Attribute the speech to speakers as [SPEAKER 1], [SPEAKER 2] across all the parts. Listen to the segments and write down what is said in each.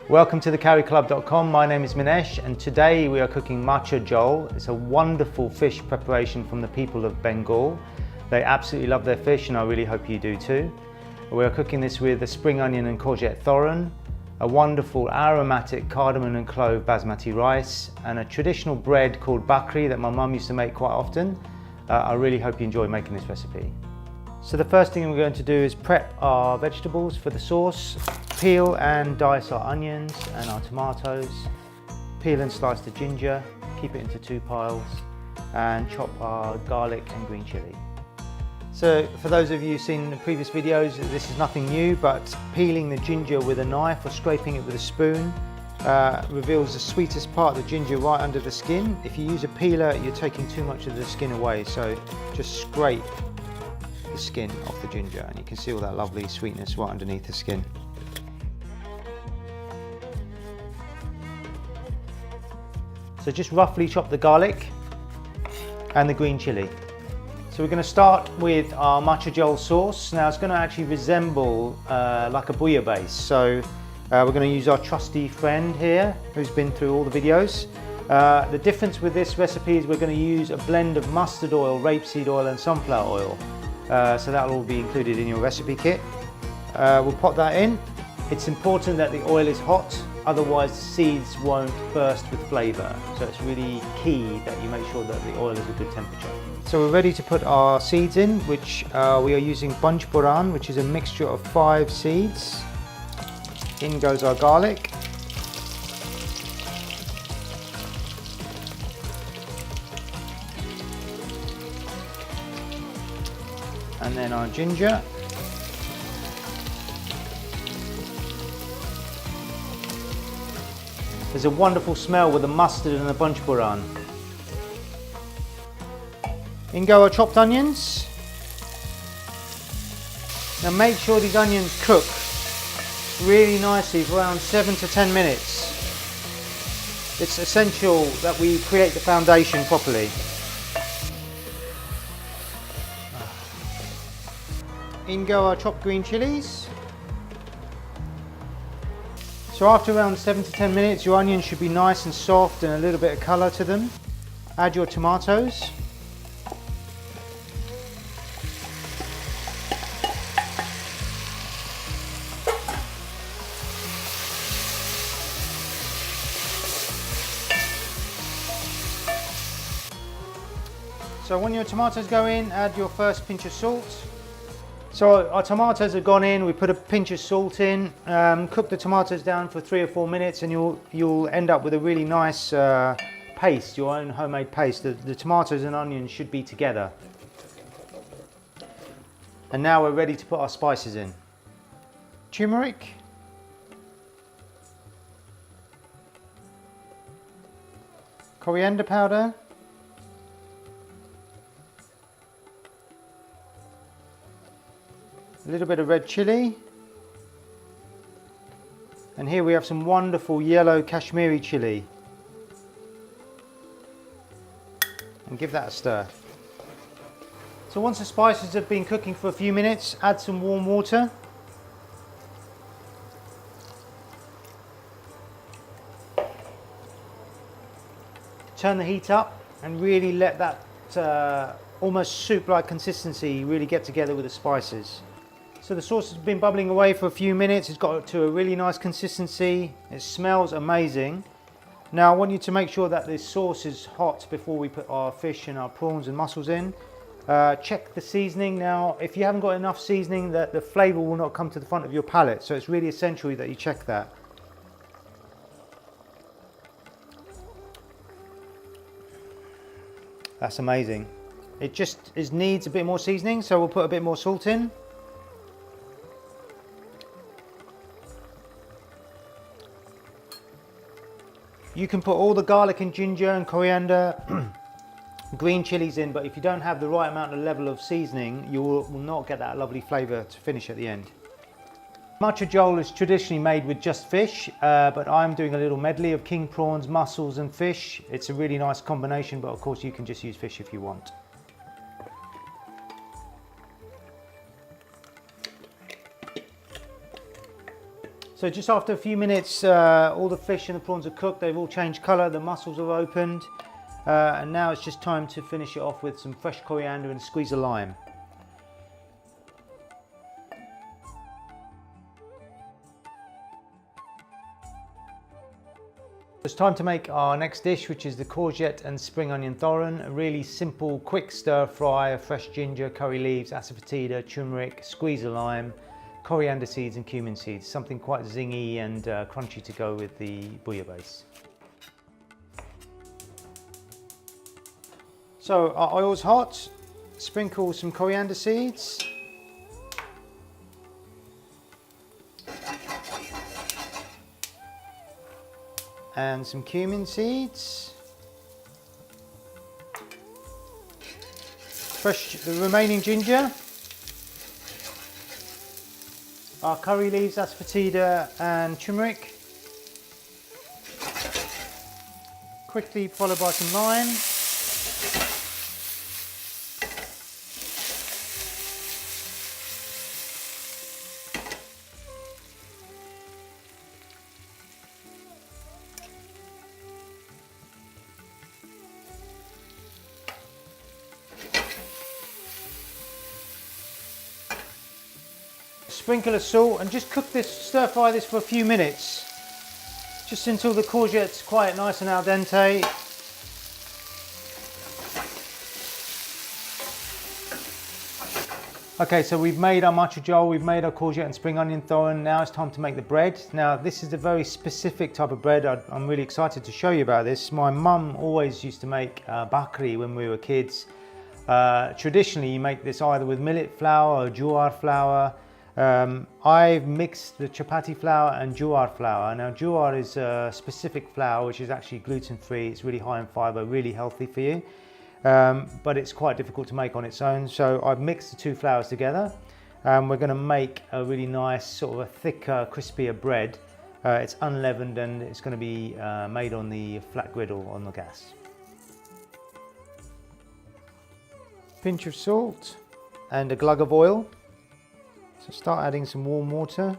[SPEAKER 1] Welcome to thecarryclub.com. My name is Minesh and today we are cooking macha jhol. It's a wonderful fish preparation from the people of Bengal. They absolutely love their fish and I really hope you do too. We are cooking this with a spring onion and courgette thoran, a wonderful aromatic cardamom and clove basmati rice, and a traditional bread called bakri that my mum used to make quite often. I really hope you enjoy making this recipe. So the first thing we're going to do is prep our vegetables for the sauce. Peel and dice our onions and our tomatoes. Peel and slice the ginger, keep it into 2 piles, and chop our garlic and green chilli. So for those of you who've seen the previous videos, this is nothing new, but peeling the ginger with a knife or scraping it with a spoon reveals the sweetest part of the ginger right under the skin. If you use a peeler, you're taking too much of the skin away, so just scrape the skin off the ginger and you can see all that lovely sweetness right underneath the skin. So just roughly chop the garlic and the green chilli. So we're going to start with our macha jhol sauce. Now it's going to actually resemble like a bouillabaisse. So we're going to use our trusty friend here who's been through all the videos. The difference with this recipe is we're going to use a blend of mustard oil, rapeseed oil and sunflower oil. So that will all be included in your recipe kit. We'll pop that in. It's important that the oil is hot, otherwise the seeds won't burst with flavour. So it's really key that you make sure that the oil is a good temperature. So we're ready to put our seeds in, which we are using Bunch Boran, which is a mixture of 5 seeds. In goes our garlic. And then our ginger. There's a wonderful smell with the mustard and the Bunch Boran. In go our chopped onions. Now make sure these onions cook really nicely for around 7 to 10 minutes. It's essential that we create the foundation properly. In go our chopped green chilies. So after around 7 to 10 minutes, your onions should be nice and soft and a little bit of colour to them. Add your tomatoes. So when your tomatoes go in, add your first pinch of salt. So our tomatoes have gone in, we put a pinch of salt in, cook the tomatoes down for 3 or 4 minutes and you'll end up with a really nice paste, your own homemade paste. The tomatoes and onions should be together. And now we're ready to put our spices in. Turmeric. Coriander powder. A little bit of red chilli, and here we have some wonderful yellow Kashmiri chilli, and give that a stir. So once the spices have been cooking for a few minutes, add some warm water. Turn the heat up and really let that almost soup-like consistency really get together with the spices. So the sauce has been bubbling away for a few minutes. It's got to a really nice consistency. It smells amazing. Now I want you to make sure that this sauce is hot before we put our fish and our prawns and mussels in. Check the seasoning. Now if you haven't got enough seasoning, the flavour will not come to the front of your palate. So it's really essential that you check that. That's amazing. It just needs a bit more seasoning, so we'll put a bit more salt in. You can put all the garlic and ginger and coriander, green chilies in, but if you don't have the right amount of level of seasoning, you will not get that lovely flavour to finish at the end. Macha jhol is traditionally made with just fish, but I'm doing a little medley of king prawns, mussels and fish. It's a really nice combination, but of course you can just use fish if you want. So just after a few minutes, all the fish and the prawns are cooked. They've all changed colour, the mussels are opened. And now it's just time to finish it off with some fresh coriander and a squeeze of lime. It's time to make our next dish, which is the courgette and spring onion thoran. A really simple, quick stir fry of fresh ginger, curry leaves, asafoetida, turmeric, squeeze of lime, coriander seeds and cumin seeds. Something quite zingy and crunchy to go with the bouillabaisse. So our oil's hot. Sprinkle some coriander seeds. And some cumin seeds. Fresh the remaining ginger. Our curry leaves, asafoetida and turmeric. Quickly followed by some lime. Sprinkle of salt and just cook this, stir fry this for a few minutes. Just until the courgette's quite nice and al dente. Okay, so we've made our macho jol, we've made our courgette and spring onion thoran. Now it's time to make the bread. Now this is a very specific type of bread. I'm really excited to show you about this. My mum always used to make bakri when we were kids. Traditionally you make this either with millet flour or jowar flour. I've mixed the chapati flour and jowar flour. Now jowar is a specific flour which is actually gluten-free. It's really high in fibre, really healthy for you. But it's quite difficult to make on its own. So I've mixed the two flours together. We're going to make a really nice sort of a thicker, crispier bread. It's unleavened and it's going to be made on the flat griddle on the gas. Pinch of salt and a glug of oil. So start adding some warm water.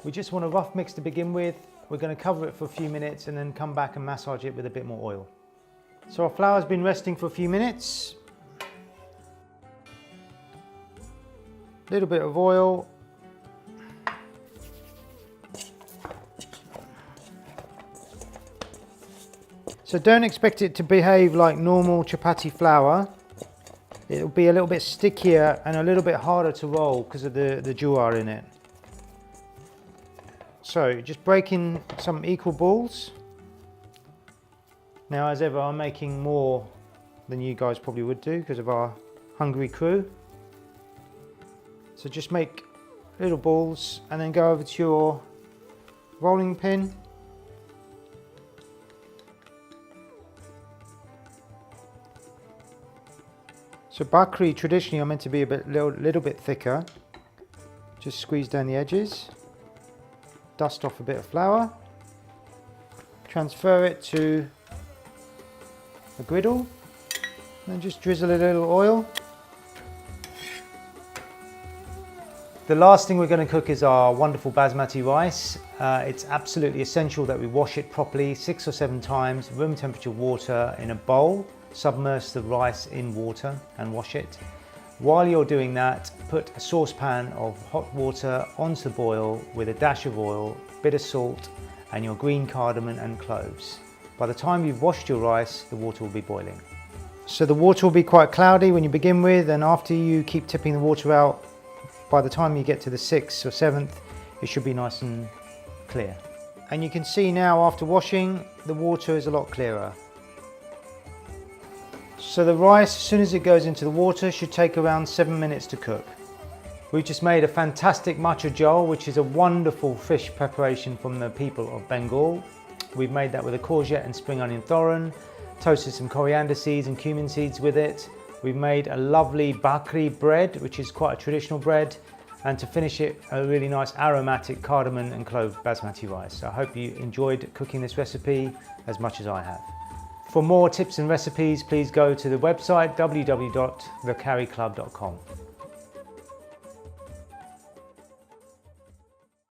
[SPEAKER 1] We just want a rough mix to begin with. We're going to cover it for a few minutes and then come back and massage it with a bit more oil. So our flour's been resting for a few minutes. A little bit of oil. So don't expect it to behave like normal chapati flour. It'll be a little bit stickier and a little bit harder to roll because of the jowar in it. So just break in some equal balls. Now as ever I'm making more than you guys probably would do because of our hungry crew. So just make little balls and then go over to your rolling pin. So bakri traditionally are meant to be a little bit thicker. Just squeeze down the edges. Dust off a bit of flour. Transfer it to a griddle. And just drizzle a little oil. The last thing we're going to cook is our wonderful basmati rice. It's absolutely essential that we wash it properly 6 or 7 times, room temperature water in a bowl. Submerge the rice in water and wash it. While you're doing that, put a saucepan of hot water onto the boil with a dash of oil, a bit of salt and your green cardamom and cloves. By the time you've washed your rice, the water will be boiling. So the water will be quite cloudy when you begin with, and after you keep tipping the water out, by the time you get to the 6th or 7th, it should be nice and clear. And you can see now after washing, the water is a lot clearer. So the rice, as soon as it goes into the water, should take around 7 minutes to cook. We've just made a fantastic macho jol, which is a wonderful fish preparation from the people of Bengal. We've made that with a courgette and spring onion thoran, toasted some coriander seeds and cumin seeds with it. We've made a lovely bakri bread, which is quite a traditional bread, and to finish it, a really nice aromatic cardamom and clove basmati rice. So I hope you enjoyed cooking this recipe as much as I have. For more tips and recipes, please go to the website www.rocariClub.com.